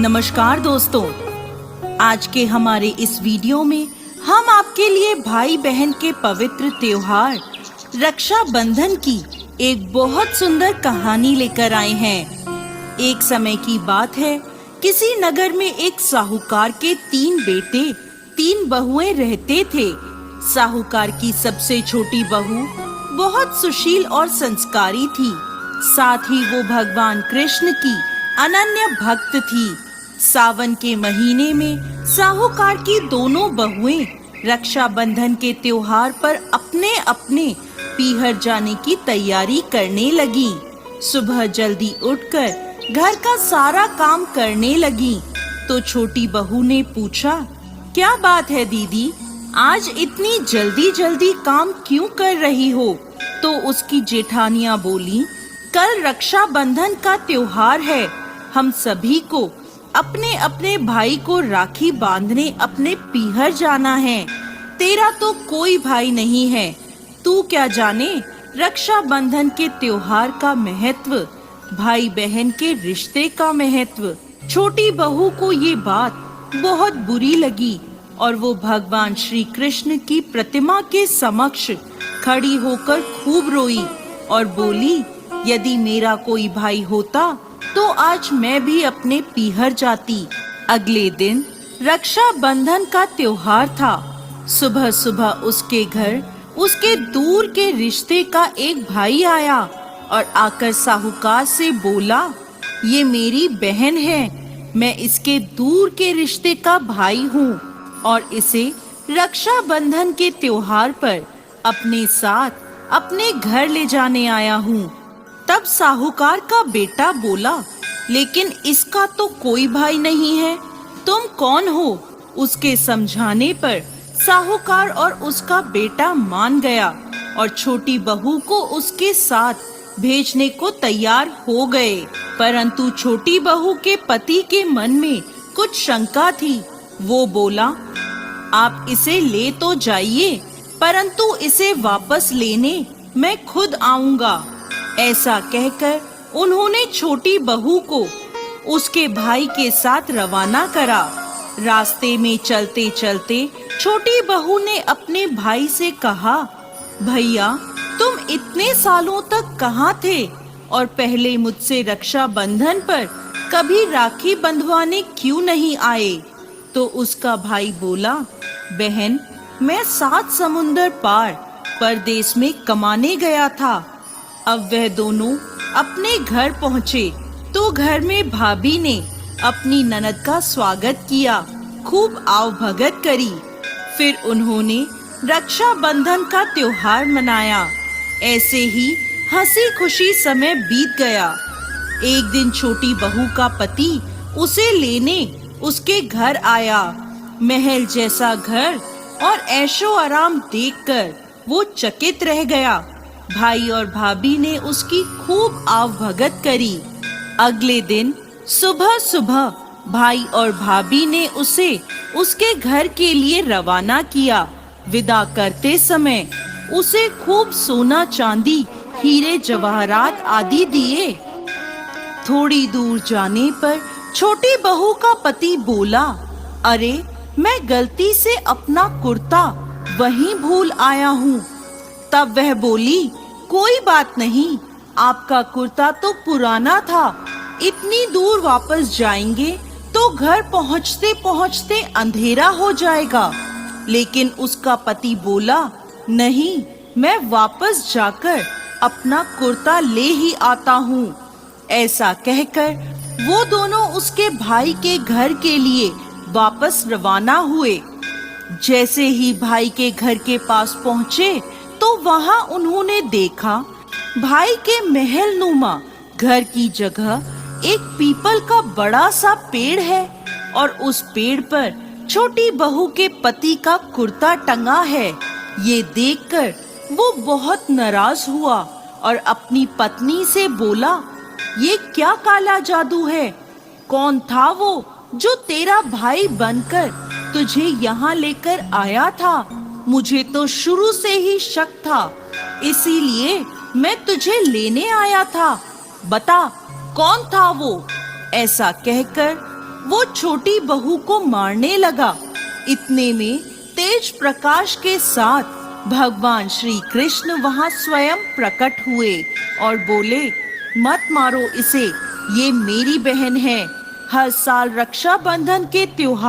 नमस्कार दोस्तों, आज के हमारे इस वीडियो में हम आपके लिए भाई बहन के पवित्र त्योहार रक्षा बंधन की एक बहुत सुंदर कहानी लेकर आए हैं। एक समय की बात है, किसी नगर में एक साहूकार के 3 बेटे 3 बहुएं रहते थे। साहूकार की सबसे छोटी बहू बहुत सुशील और संस्कारी थी। साथ ही वो भगवान कृष्ण की अनन्य भक्त थी। सावन के महीने में साहूकार की दोनों बहुएं रक्षाबंधन के त्योहार पर अपने अपने पीहर जाने की तैयारी करने लगी। सुबह जल्दी उठकर घर का सारा काम करने लगी तो छोटी बहू ने पूछा, क्या बात है दीदी, आज इतनी जल्दी जल्दी काम क्यों कर रही हो? तो उसकी जेठानियां बोली, कल रक्षाबंधन का त्योहार है, हम सभी को अपने अपने भाई को राखी बांधने अपने पीहर जाना है। तेरा तो कोई भाई नहीं है, तू क्या जाने रक्षाबंधन के त्योहार का महत्व, भाई बहन के रिश्ते का महत्व। छोटी बहू को ये बात बहुत बुरी लगी और वो भगवान श्री कृष्ण की प्रतिमा के समक्ष खड़ी होकर खूब रोई और बोली, यदि मेरा कोई भाई होता तो आज मैं भी अपने पीहर जाती। अगले दिन रक्षाबंधन का त्योहार था। सुबह सुबह उसके घर उसके दूर के रिश्ते का एक भाई आया और आकर साहूकार से बोला, ये मेरी बहन है, मैं इसके दूर के रिश्ते का भाई हूँ और इसे रक्षाबंधन के त्योहार पर अपने साथ अपने घर ले जाने आया हूँ। तब साहूकार का बेटा बोला, लेकिन इसका तो कोई भाई नहीं है, तुम कौन हो? उसके समझाने पर साहूकार और उसका बेटा मान गया और छोटी बहू को उसके साथ भेजने को तैयार हो गए। परंतु छोटी बहू के पति के मन में कुछ शंका थी। वो बोला, आप इसे ले तो जाइए, परंतु इसे वापस लेने मैं खुद आऊंगा। ऐसा कहकर उन्होंने छोटी बहू को उसके भाई के साथ रवाना करा। रास्ते में चलते चलते छोटी बहू ने अपने भाई से कहा, भैया तुम इतने सालों तक कहाँ थे और पहले मुझसे रक्षाबंधन पर कभी राखी बंधवाने क्यों नहीं आए? तो उसका भाई बोला, बहन मैं 7 समुंदर पार परदेश में कमाने गया था। अब वह दोनों अपने घर पहुँचे तो घर में भाभी ने अपनी ननद का स्वागत किया, खूब आवभगत करी। फिर उन्होंने रक्षाबंधन का त्योहार मनाया। ऐसे ही हंसी खुशी समय बीत गया। एक दिन छोटी बहू का पति उसे लेने उसके घर आया। महल जैसा घर और ऐशो आराम देखकर वो चकित रह गया। भाई और भाभी ने उसकी खूब आवभगत करी। अगले दिन सुबह सुबह भाई और भाभी ने उसे उसके घर के लिए रवाना किया। विदा करते समय उसे खूब सोना चांदी, हीरे जवाहरात आदि दिए। थोड़ी दूर जाने पर छोटी बहू का पति बोला, अरे मैं गलती से अपना कुर्ता वहीं भूल आया हूँ। तब वह बोली, कोई बात नहीं, आपका कुर्ता तो पुराना था, इतनी दूर वापस जाएंगे तो घर पहुँचते पहुँचते अंधेरा हो जाएगा। लेकिन उसका पति बोला, नहीं, मैं वापस जाकर अपना कुर्ता ले ही आता हूँ। ऐसा कहकर वो दोनों उसके भाई के घर के लिए वापस रवाना हुए। जैसे ही भाई के घर के पास पहुँचे तो वहाँ उन्होंने देखा भाई के महल नुमा घर की जगह एक पीपल का बड़ा सा पेड़ है और उस पेड़ पर छोटी बहू के पति का कुर्ता टंगा है। ये देखकर वो बहुत नाराज हुआ और अपनी पत्नी से बोला, ये क्या काला जादू है? कौन था वो जो तेरा भाई बनकर तुझे यहाँ लेकर आया था? मुझे तो शुरू से ही शक था, इसीलिए मैं तुझे लेने आया था। बता कौन था वो? ऐसा कहकर वो छोटी बहू को मारने लगा। इतने में तेज प्रकाश के साथ भगवान श्री कृष्ण वहां स्वयं प्रकट हुए और बोले, मत मारो इसे, ये मेरी बहन है। हर साल रक्षाबंधन के त्योहार